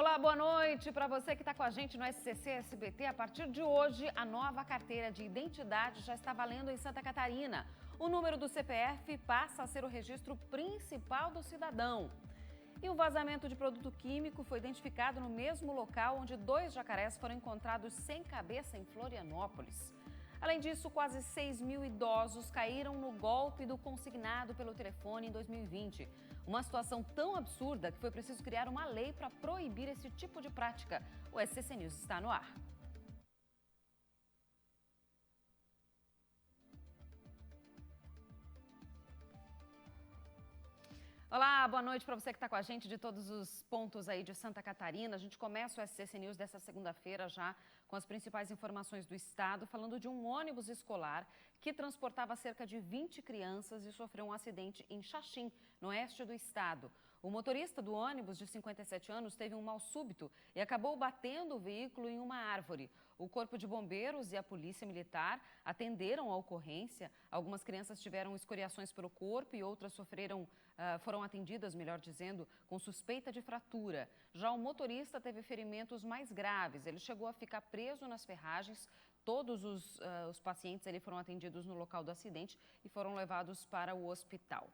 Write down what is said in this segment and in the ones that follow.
Olá, boa noite para você que está com a gente no SCC SBT. A partir de hoje, a nova carteira de identidade já está valendo em Santa Catarina. O número do CPF passa a ser o registro principal do cidadão. E um vazamento de produto químico foi identificado no mesmo local onde 2 jacarés foram encontrados sem cabeça em Florianópolis. Além disso, quase 6 mil idosos caíram no golpe do consignado pelo telefone em 2020. Uma situação tão absurda que foi preciso criar uma lei para proibir esse tipo de prática. O SCC News está no ar. Olá, boa noite para você que está com a gente de todos os pontos aí de Santa Catarina. A gente começa o SCC News dessa segunda-feira já com as principais informações do estado, falando de um ônibus escolar que transportava cerca de 20 crianças e sofreu um acidente em Xaxim, no oeste do estado. O motorista do ônibus, de 57 anos, teve um mal súbito e acabou batendo o veículo em uma árvore. O Corpo de Bombeiros e a Polícia Militar atenderam a ocorrência. Algumas crianças tiveram escoriações pelo corpo e outras foram atendidas, melhor dizendo, com suspeita de fratura. Já o motorista teve ferimentos mais graves. Ele chegou a ficar preso nas ferragens. Todos os pacientes foram atendidos no local do acidente e foram levados para o hospital.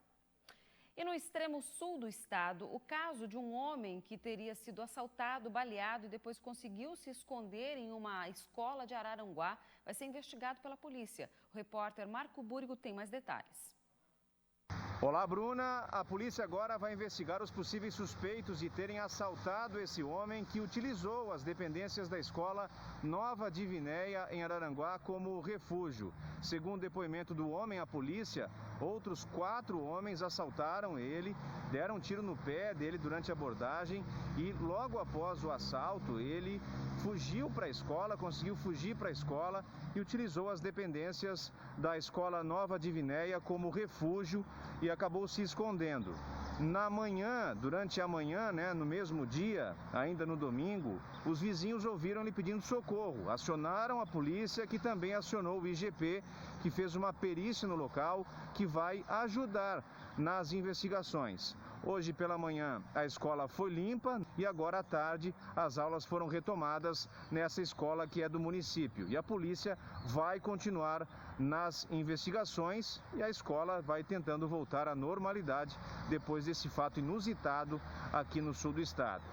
E no extremo sul do estado, o caso de um homem que teria sido assaltado, baleado e depois conseguiu se esconder em uma escola de Araranguá vai ser investigado pela polícia. O repórter Marco Búrigo tem mais detalhes. Olá, Bruna. A polícia agora vai investigar os possíveis suspeitos de terem assaltado esse homem que utilizou as dependências da escola Nova Divinéia, em Araranguá, como refúgio. Segundo o depoimento do homem à polícia, outros 4 homens assaltaram ele, deram um tiro no pé dele durante a abordagem e logo após o assalto ele fugiu para a escola, conseguiu fugir para a escola e utilizou as dependências da escola Nova Divinéia como refúgio e acabou se escondendo. Na manhã, durante a manhã, no mesmo dia, ainda no domingo, os vizinhos ouviram ele pedindo socorro. Acionaram a polícia, que também acionou o IGP, que fez uma perícia no local, que vai ajudar nas investigações. Hoje pela manhã a escola foi limpa e agora à tarde as aulas foram retomadas nessa escola que é do município. E a polícia vai continuar nas investigações e a escola vai tentando voltar à normalidade depois desse fato inusitado aqui no sul do estado.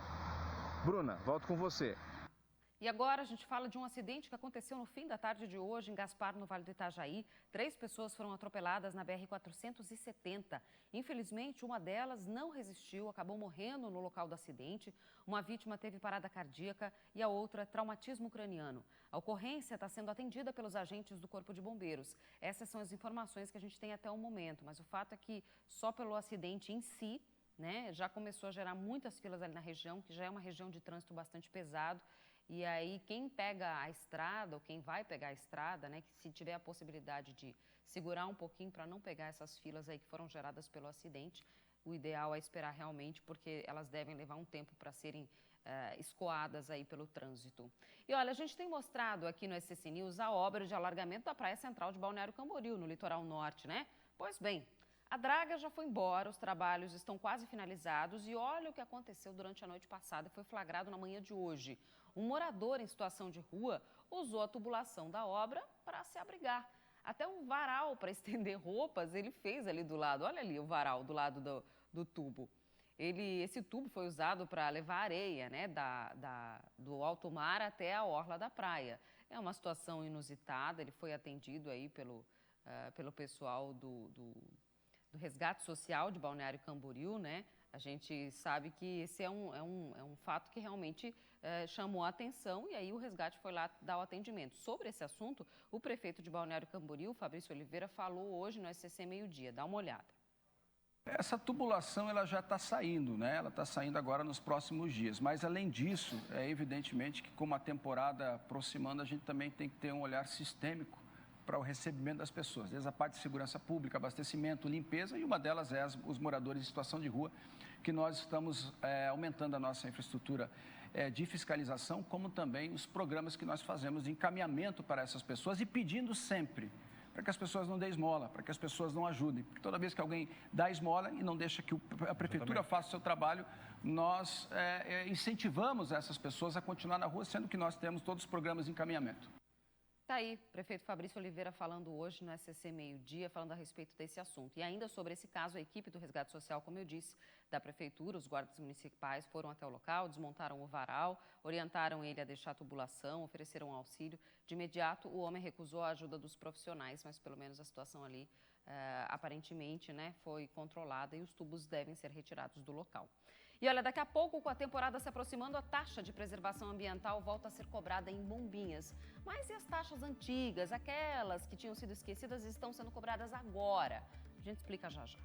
Bruna, volto com você. E agora a gente fala de um acidente que aconteceu no fim da tarde de hoje em Gaspar, no Vale do Itajaí. 3 pessoas foram atropeladas na BR-470. Infelizmente, uma delas não resistiu, acabou morrendo no local do acidente. Uma vítima teve parada cardíaca e a outra traumatismo craniano. A ocorrência está sendo atendida pelos agentes do Corpo de Bombeiros. Essas são as informações que a gente tem até o momento, mas o fato é que só pelo acidente em si, já começou a gerar muitas filas ali na região, que já é uma região de trânsito bastante pesado. E aí quem pega a estrada, ou quem vai pegar a estrada, que se tiver a possibilidade de segurar um pouquinho para não pegar essas filas aí que foram geradas pelo acidente, o ideal é esperar realmente, porque elas devem levar um tempo para serem escoadas aí pelo trânsito. E olha, a gente tem mostrado aqui no SCC News a obra de alargamento da Praia Central de Balneário Camboriú, no litoral norte, Pois bem, a draga já foi embora, os trabalhos estão quase finalizados e olha o que aconteceu durante a noite passada e foi flagrado na manhã de hoje. Um morador em situação de rua usou a tubulação da obra para se abrigar. Até um varal para estender roupas ele fez ali do lado. Olha ali o varal do lado do tubo. Esse tubo foi usado para levar areia do alto mar até a orla da praia. É uma situação inusitada, ele foi atendido aí pelo pessoal do Resgate Social de Balneário Camboriú, A gente sabe que esse é um fato que realmente chamou a atenção e aí o resgate foi lá dar o atendimento. Sobre esse assunto, o prefeito de Balneário Camboriú, Fabrício Oliveira, falou hoje no SCC Meio-Dia. Dá uma olhada. Essa tubulação ela já está saindo, Ela está saindo agora nos próximos dias. Mas, além disso, é evidentemente que com uma temporada aproximando, a gente também tem que ter um olhar sistêmico para o recebimento das pessoas, desde a parte de segurança pública, abastecimento, limpeza, e uma delas é os moradores em situação de rua, que nós estamos aumentando a nossa infraestrutura de fiscalização, como também os programas que nós fazemos de encaminhamento para essas pessoas e pedindo sempre para que as pessoas não dêem esmola, para que as pessoas não ajudem. Porque toda vez que alguém dá esmola e não deixa que a prefeitura faça o seu trabalho, nós incentivamos essas pessoas a continuar na rua, sendo que nós temos todos os programas de encaminhamento. Está aí, prefeito Fabrício Oliveira falando hoje no SCC Meio-Dia, falando a respeito desse assunto. E ainda sobre esse caso, a equipe do Resgate Social, como eu disse, da prefeitura, os guardas municipais foram até o local, desmontaram o varal, orientaram ele a deixar a tubulação, ofereceram um auxílio. De imediato, o homem recusou a ajuda dos profissionais, mas pelo menos a situação ali, aparentemente, né, foi controlada e os tubos devem ser retirados do local. E olha, daqui a pouco, com a temporada se aproximando, a taxa de preservação ambiental volta a ser cobrada em Bombinhas. Mas e as taxas antigas, aquelas que tinham sido esquecidas, estão sendo cobradas agora? A gente explica já já.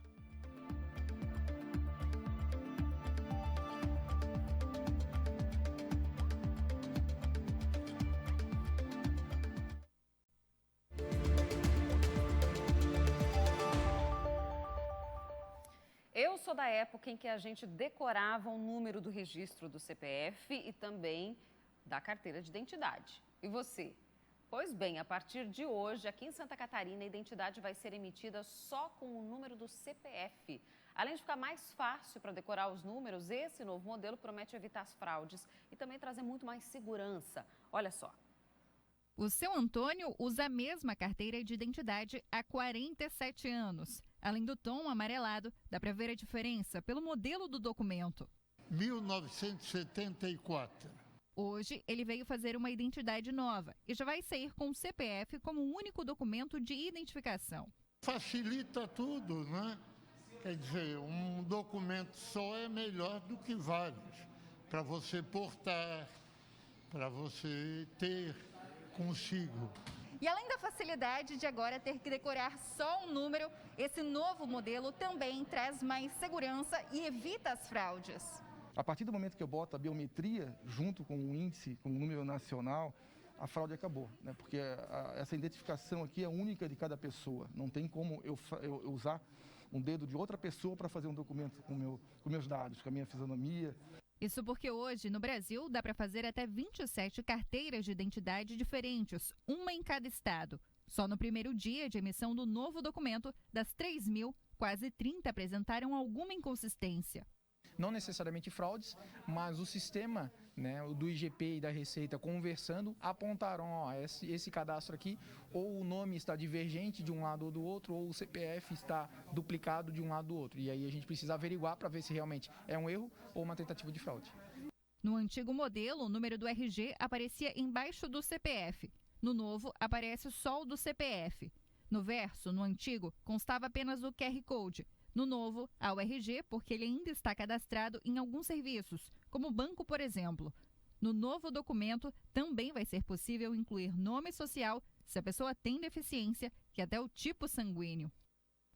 Eu sou da época em que a gente decorava o número do registro do CPF e também da carteira de identidade. E você? Pois bem, a partir de hoje, aqui em Santa Catarina, a identidade vai ser emitida só com o número do CPF. Além de ficar mais fácil para decorar os números, esse novo modelo promete evitar as fraudes e também trazer muito mais segurança. Olha só. O seu Antônio usa a mesma carteira de identidade há 47 anos. Além do tom amarelado, dá para ver a diferença pelo modelo do documento. 1974. Hoje, ele veio fazer uma identidade nova e já vai sair com o CPF como único documento de identificação. Facilita tudo, né? Quer dizer, um documento só é melhor do que vários. Para você portar, para você ter consigo. E além da facilidade de agora ter que decorar só um número, esse novo modelo também traz mais segurança e evita as fraudes. A partir do momento que eu boto a biometria junto com o índice, com o número nacional, a fraude acabou, né? Porque essa identificação aqui é única de cada pessoa. Não tem como eu usar um dedo de outra pessoa para fazer um documento com meus dados, com a minha fisionomia. Isso porque hoje, no Brasil, dá para fazer até 27 carteiras de identidade diferentes, uma em cada estado. Só no primeiro dia de emissão do novo documento, das 3.000, quase 30 apresentaram alguma inconsistência. Não necessariamente fraudes, mas o sistema, né, do IGP e da Receita conversando, apontaram, ó, esse cadastro aqui, ou o nome está divergente de um lado ou do outro, ou o CPF está duplicado de um lado do outro. E aí a gente precisa averiguar para ver se realmente é um erro ou uma tentativa de fraude. No antigo modelo, o número do RG aparecia embaixo do CPF. No novo, aparece só o do CPF. No verso, no antigo, constava apenas o QR Code. No novo, há o RG, porque ele ainda está cadastrado em alguns serviços, como banco, por exemplo. No novo documento, também vai ser possível incluir nome social, se a pessoa tem deficiência, e até o tipo sanguíneo.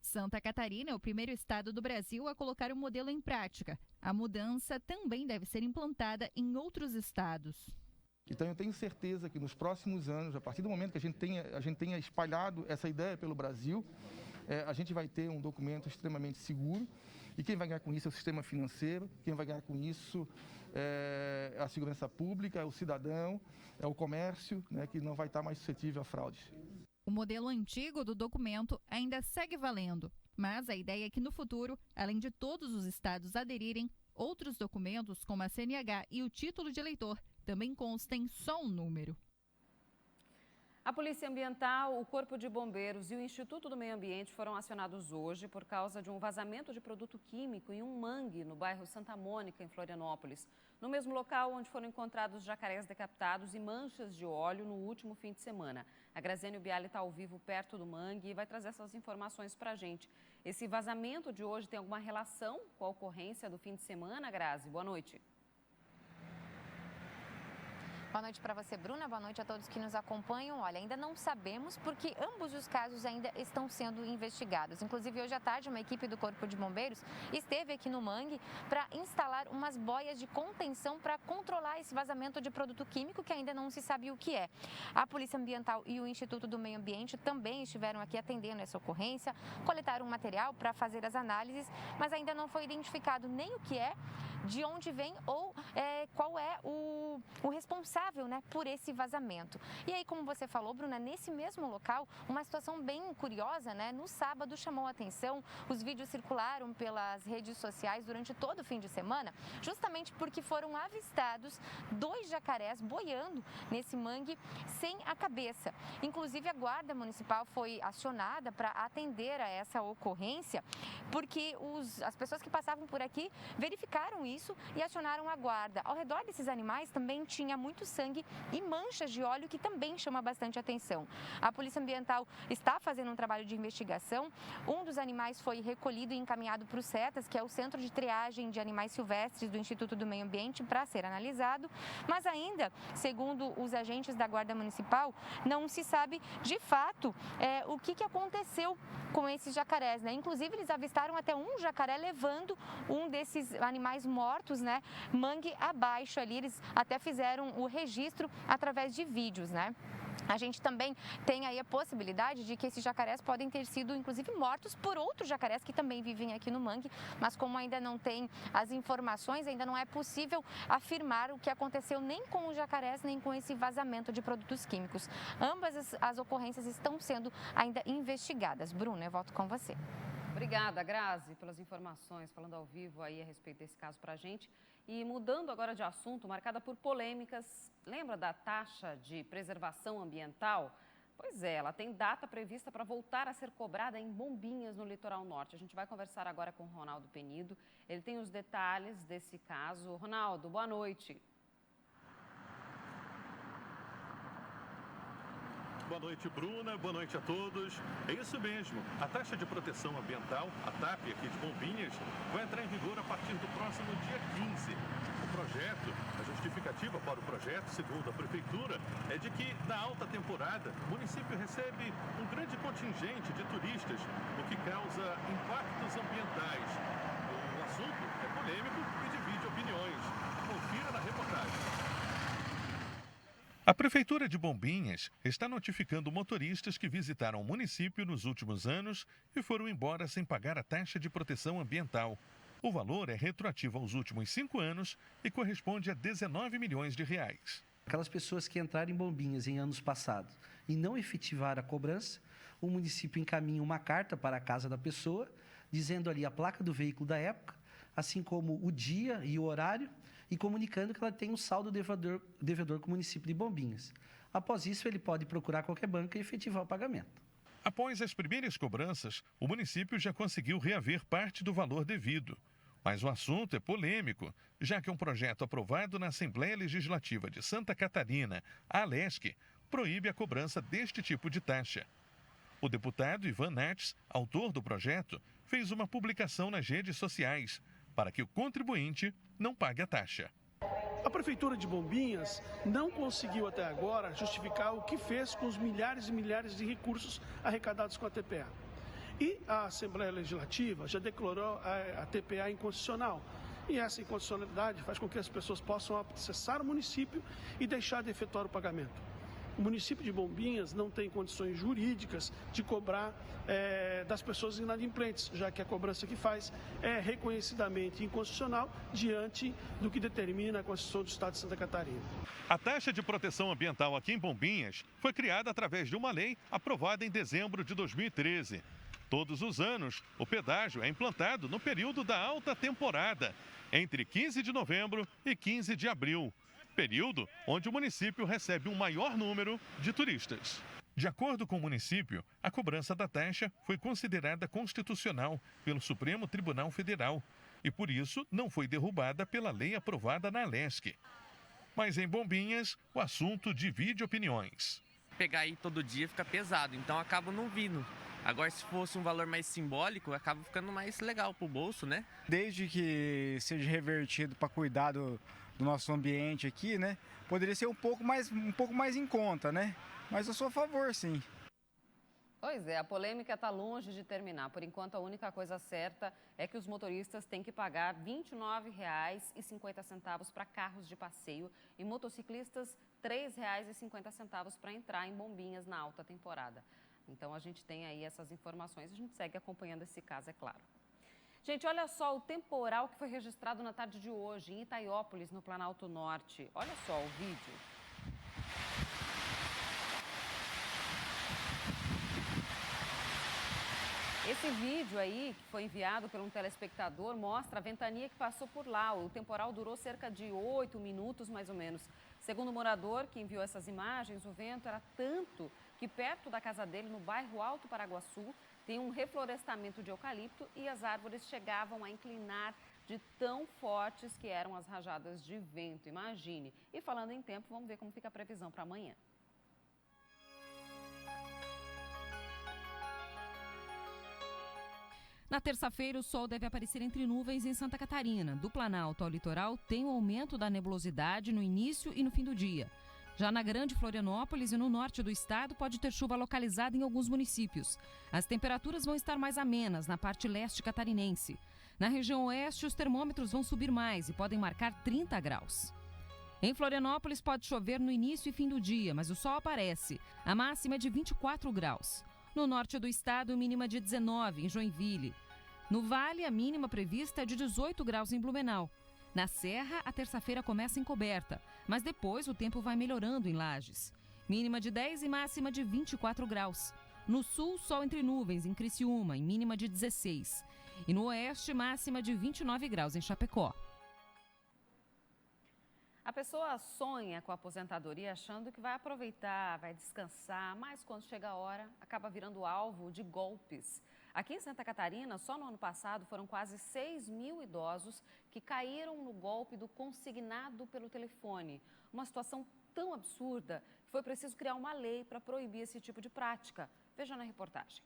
Santa Catarina é o primeiro estado do Brasil a colocar o modelo em prática. A mudança também deve ser implantada em outros estados. Então eu tenho certeza que nos próximos anos, a partir do momento que a gente tenha espalhado essa ideia pelo Brasil, a gente vai ter um documento extremamente seguro e quem vai ganhar com isso é o sistema financeiro, quem vai ganhar com isso é a segurança pública, é o cidadão, é o comércio, né, que não vai estar mais suscetível a fraudes. O modelo antigo do documento ainda segue valendo, mas a ideia é que no futuro, além de todos os estados aderirem, outros documentos como a CNH e o título de eleitor também constem só um número. A Polícia Ambiental, o Corpo de Bombeiros e o Instituto do Meio Ambiente foram acionados hoje por causa de um vazamento de produto químico em um mangue no bairro Santa Mônica, em Florianópolis. No mesmo local onde foram encontrados jacarés decapitados e manchas de óleo no último fim de semana. A Graziane Bialy está ao vivo perto do mangue e vai trazer essas informações para a gente. Esse vazamento de hoje tem alguma relação com a ocorrência do fim de semana, Grazi? Boa noite. Boa noite para você, Bruna. Boa noite a todos que nos acompanham. Olha, ainda não sabemos porque ambos os casos ainda estão sendo investigados. Inclusive, hoje à tarde, uma equipe do Corpo de Bombeiros esteve aqui no mangue para instalar umas boias de contenção para controlar esse vazamento de produto químico que ainda não se sabe o que é. A Polícia Ambiental e o Instituto do Meio Ambiente também estiveram aqui atendendo essa ocorrência, coletaram material para fazer as análises, mas ainda não foi identificado nem o que é, de onde vem ou qual é o responsável, né, por esse vazamento. E aí, como você falou, Bruna, nesse mesmo local, uma situação bem curiosa, né? No sábado chamou a atenção, os vídeos circularam pelas redes sociais durante todo o fim de semana, justamente porque foram avistados 2 jacarés boiando nesse mangue sem a cabeça. Inclusive, a Guarda Municipal foi acionada para atender a essa ocorrência, porque as pessoas que passavam por aqui verificaram isso e acionaram a guarda. Ao redor desses animais também tinha muito sangue e manchas de óleo, que também chama bastante atenção. A Polícia Ambiental está fazendo um trabalho de investigação. Um dos animais foi recolhido e encaminhado para o CETAS, que é o Centro de Triagem de Animais Silvestres do Instituto do Meio Ambiente, para ser analisado. Mas ainda, segundo os agentes da Guarda Municipal, não se sabe de fato o que aconteceu com esses jacarés, né? Inclusive, eles avistaram até um jacaré levando um desses animais mortos, né, mangue abaixo ali. Eles até fizeram o registro através de vídeos, né? A gente também tem aí a possibilidade de que esses jacarés podem ter sido, inclusive, mortos por outros jacarés que também vivem aqui no mangue, mas como ainda não tem as informações, ainda não é possível afirmar o que aconteceu nem com os jacarés, nem com esse vazamento de produtos químicos. Ambas as ocorrências estão sendo ainda investigadas. Bruna, eu volto com você. Obrigada, Grazi, pelas informações, falando ao vivo aí a respeito desse caso para a gente. E mudando agora de assunto, marcada por polêmicas, lembra da taxa de preservação ambiental? Pois é, ela tem data prevista para voltar a ser cobrada em Bombinhas, no litoral norte. A gente vai conversar agora com o Ronaldo Penido. Ele tem os detalhes desse caso. Ronaldo, boa noite. Boa noite, Bruna. Boa noite a todos. É isso mesmo. A taxa de proteção ambiental, a TAP aqui de Bombinhas, vai entrar em vigor a partir do próximo dia 15. O projeto, a justificativa para o projeto, segundo a Prefeitura, é de que, na alta temporada, o município recebe um grande contingente de turistas, o que causa impactos ambientais. O assunto é polêmico e divide opiniões. Confira na reportagem. A Prefeitura de Bombinhas está notificando motoristas que visitaram o município nos últimos anos e foram embora sem pagar a taxa de proteção ambiental. O valor é retroativo aos últimos 5 anos e corresponde a 19 milhões de reais. Aquelas pessoas que entraram em Bombinhas em anos passados e não efetivaram a cobrança, o município encaminha uma carta para a casa da pessoa, dizendo ali a placa do veículo da época, assim como o dia e o horário, e comunicando que ela tem um saldo devedor com o município de Bombinhas. Após isso, ele pode procurar qualquer banco e efetivar o pagamento. Após as primeiras cobranças, o município já conseguiu reaver parte do valor devido. Mas o assunto é polêmico, já que um projeto aprovado na Assembleia Legislativa de Santa Catarina, a ALESC, proíbe a cobrança deste tipo de taxa. O deputado Ivan Nates, autor do projeto, fez uma publicação nas redes sociais para que o contribuinte não pague a taxa. A Prefeitura de Bombinhas não conseguiu até agora justificar o que fez com os milhares e milhares de recursos arrecadados com a TPA. E a Assembleia Legislativa já declarou a TPA inconstitucional. E essa inconstitucionalidade faz com que as pessoas possam acessar o município e deixar de efetuar o pagamento. O município de Bombinhas não tem condições jurídicas de cobrar das pessoas inadimplentes, já que a cobrança que faz é reconhecidamente inconstitucional diante do que determina a Constituição do Estado de Santa Catarina. A taxa de proteção ambiental aqui em Bombinhas foi criada através de uma lei aprovada em dezembro de 2013. Todos os anos, o pedágio é implantado no período da alta temporada, entre 15 de novembro e 15 de abril. Período onde o município recebe um maior número de turistas. De acordo com o município, a cobrança da taxa foi considerada constitucional pelo Supremo Tribunal Federal e, por isso, não foi derrubada pela lei aprovada na ALESC. Mas em Bombinhas, o assunto divide opiniões. Pegar aí todo dia fica pesado, então eu acabo não vindo. Agora, se fosse um valor mais simbólico, acaba ficando mais legal pro bolso, né? Desde que seja revertido para cuidar do nosso ambiente aqui, né? Poderia ser um pouco mais em conta, né? Mas eu sou a favor, sim. Pois é, a polêmica está longe de terminar. Por enquanto, a única coisa certa é que os motoristas têm que pagar R$ 29,50 para carros de passeio e motociclistas R$ 3,50 para entrar em Bombinhas na alta temporada. Então, a gente tem aí essas informações, a gente segue acompanhando esse caso, é claro. Gente, olha só o temporal que foi registrado na tarde de hoje em Itaiópolis, no Planalto Norte. Olha só o vídeo. Esse vídeo aí, que foi enviado por um telespectador, mostra a ventania que passou por lá. O temporal durou cerca de 8 minutos, mais ou menos. Segundo o morador que enviou essas imagens, o vento era tanto que perto da casa dele, no bairro Alto Paraguaçu, tem um reflorestamento de eucalipto e as árvores chegavam a inclinar de tão fortes que eram as rajadas de vento. Imagine. E falando em tempo, vamos ver como fica a previsão para amanhã. Na terça-feira, o sol deve aparecer entre nuvens em Santa Catarina. Do Planalto ao litoral, tem um aumento da nebulosidade no início e no fim do dia. Já na Grande Florianópolis e no norte do estado, pode ter chuva localizada em alguns municípios. As temperaturas vão estar mais amenas na parte leste catarinense. Na região oeste, os termômetros vão subir mais e podem marcar 30 graus. Em Florianópolis, pode chover no início e fim do dia, mas o sol aparece. A máxima é de 24 graus. No norte do estado, mínima de 19 em Joinville. No Vale, a mínima prevista é de 18 graus em Blumenau. Na Serra, a terça-feira começa encoberta, mas depois o tempo vai melhorando em Lages. Mínima de 10 e máxima de 24 graus. No sul, sol entre nuvens em Criciúma, em mínima de 16. E no oeste, máxima de 29 graus em Chapecó. A pessoa sonha com a aposentadoria achando que vai aproveitar, vai descansar, mas quando chega a hora, acaba virando alvo de golpes. Aqui em Santa Catarina, só no ano passado, foram quase 6 mil idosos que caíram no golpe do consignado pelo telefone. Uma situação tão absurda que foi preciso criar uma lei para proibir esse tipo de prática. Veja na reportagem.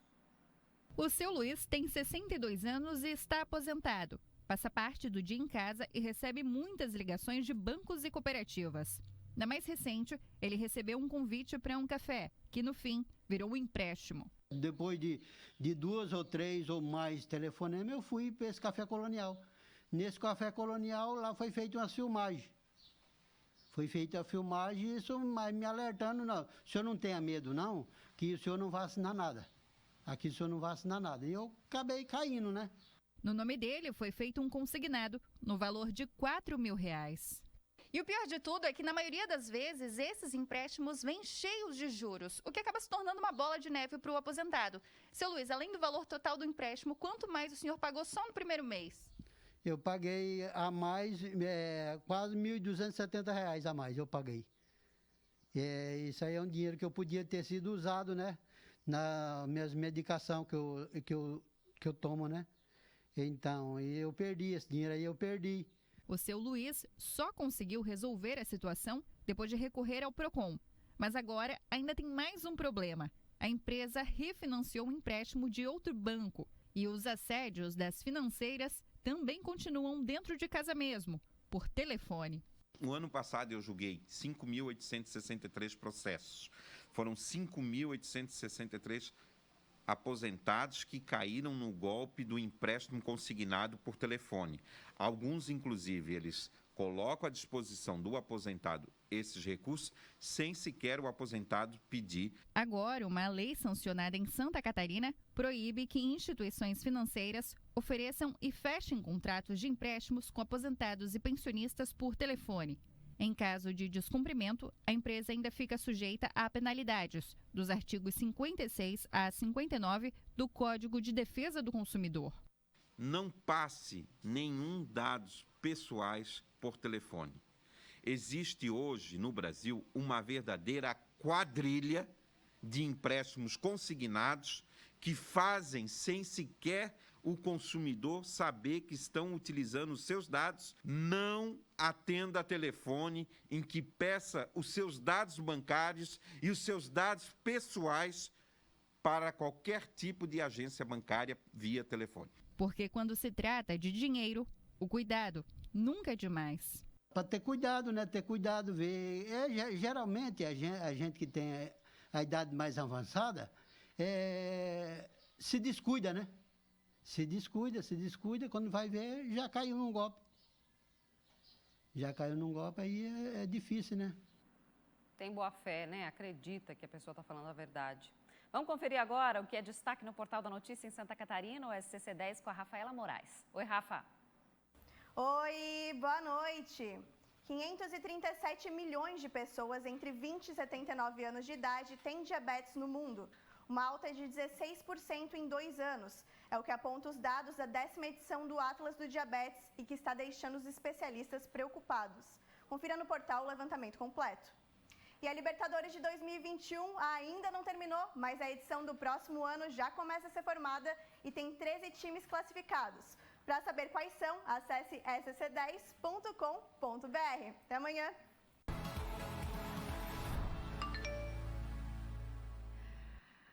O seu Luiz tem 62 anos e está aposentado. Passa parte do dia em casa e recebe muitas ligações de bancos e cooperativas. Na mais recente, ele recebeu um convite para um café, que no fim virou um empréstimo. Depois de 2 ou 3 ou mais telefonemas, eu fui para esse café colonial. Nesse café colonial, lá foi feita uma filmagem. Foi feita a filmagem, isso me alertando, não. O senhor não tenha medo, não, que o senhor não vai assinar nada. Aqui o senhor não vai assinar nada. E eu acabei caindo, né? No nome dele foi feito um consignado no valor de R$4 mil. E o pior de tudo é que, na maioria das vezes, esses empréstimos vêm cheios de juros, o que acaba se tornando uma bola de neve para o aposentado. Seu Luiz, além do valor total do empréstimo, quanto mais o senhor pagou só no primeiro mês? Eu paguei a mais, quase R$1.270 a mais, eu paguei. Isso aí é um dinheiro que eu podia ter sido usado, né? Na minhas medicação que eu tomo, né? Então, eu perdi esse dinheiro aí, eu perdi. O seu Luiz só conseguiu resolver a situação depois de recorrer ao Procon. Mas agora ainda tem mais um problema. A empresa refinanciou um empréstimo de outro banco e os assédios das financeiras também continuam dentro de casa mesmo, por telefone. No ano passado eu julguei 5.863 processos. Foram 5.863 aposentados que caíram no golpe do empréstimo consignado por telefone. Alguns, inclusive, eles colocam à disposição do aposentado esses recursos sem sequer o aposentado pedir. Agora, uma lei sancionada em Santa Catarina proíbe que instituições financeiras ofereçam e fechem contratos de empréstimos com aposentados e pensionistas por telefone. Em caso de descumprimento, a empresa ainda fica sujeita a penalidades dos artigos 56 a 59 do Código de Defesa do Consumidor. Não passe nenhum dados pessoais por telefone. Existe hoje no Brasil uma verdadeira quadrilha de empréstimos consignados que fazem sem sequer o consumidor saber que estão utilizando os seus dados. Não atenda telefone em que peça os seus dados bancários e os seus dados pessoais para qualquer tipo de agência bancária via telefone. Porque quando se trata de dinheiro, o cuidado nunca é demais. Para ter cuidado, né? Ter cuidado, ver. Geralmente, a gente que tem a idade mais avançada se descuida, né? Se descuida, quando vai ver, já caiu num golpe. Já caiu num golpe, aí é difícil, né? Tem boa fé, né? Acredita que a pessoa está falando a verdade. Vamos conferir agora o que é destaque no Portal da Notícia em Santa Catarina, o SCC10, com a Rafaela Moraes. Oi, Rafa. Oi, boa noite. 537 milhões de pessoas entre 20 e 79 anos de idade têm diabetes no mundo, uma alta de 16% em 2 anos. É o que aponta os dados da 10ª edição do Atlas do Diabetes e que está deixando os especialistas preocupados. Confira no portal o levantamento completo. E a Libertadores de 2021 ainda não terminou, mas a edição do próximo ano já começa a ser formada e tem 13 times classificados. Para saber quais são, acesse scc10.com.br. Até amanhã!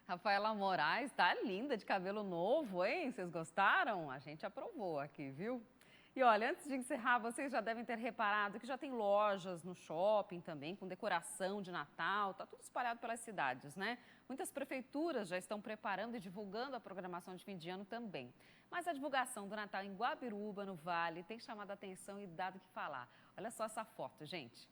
Rafaela Moraes tá linda, de cabelo novo, hein? Vocês gostaram? A gente aprovou aqui, viu? E olha, antes de encerrar, vocês já devem ter reparado que já tem lojas no shopping também, com decoração de Natal, tá tudo espalhado pelas cidades, né? Muitas prefeituras já estão preparando e divulgando a programação de fim de ano também. Mas a divulgação do Natal em Guabiruba, no Vale, tem chamado a atenção e dado o que falar. Olha só essa foto, gente.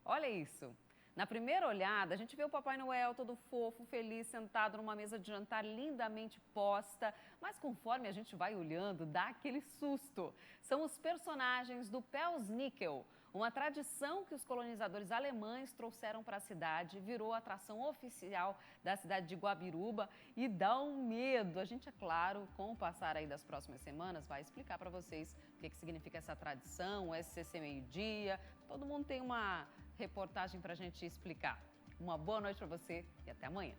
Olha isso. Na primeira olhada, a gente vê o Papai Noel todo fofo, feliz, sentado numa mesa de jantar lindamente posta. Mas conforme a gente vai olhando, dá aquele susto. São os personagens do Pelsnickel, uma tradição que os colonizadores alemães trouxeram para a cidade, virou a atração oficial da cidade de Guabiruba e dá um medo. A gente, é claro, com o passar aí das próximas semanas, vai explicar para vocês o que significa essa tradição, o SCC Meio-Dia. Todo mundo tem uma reportagem para a gente explicar. Uma boa noite para você e até amanhã.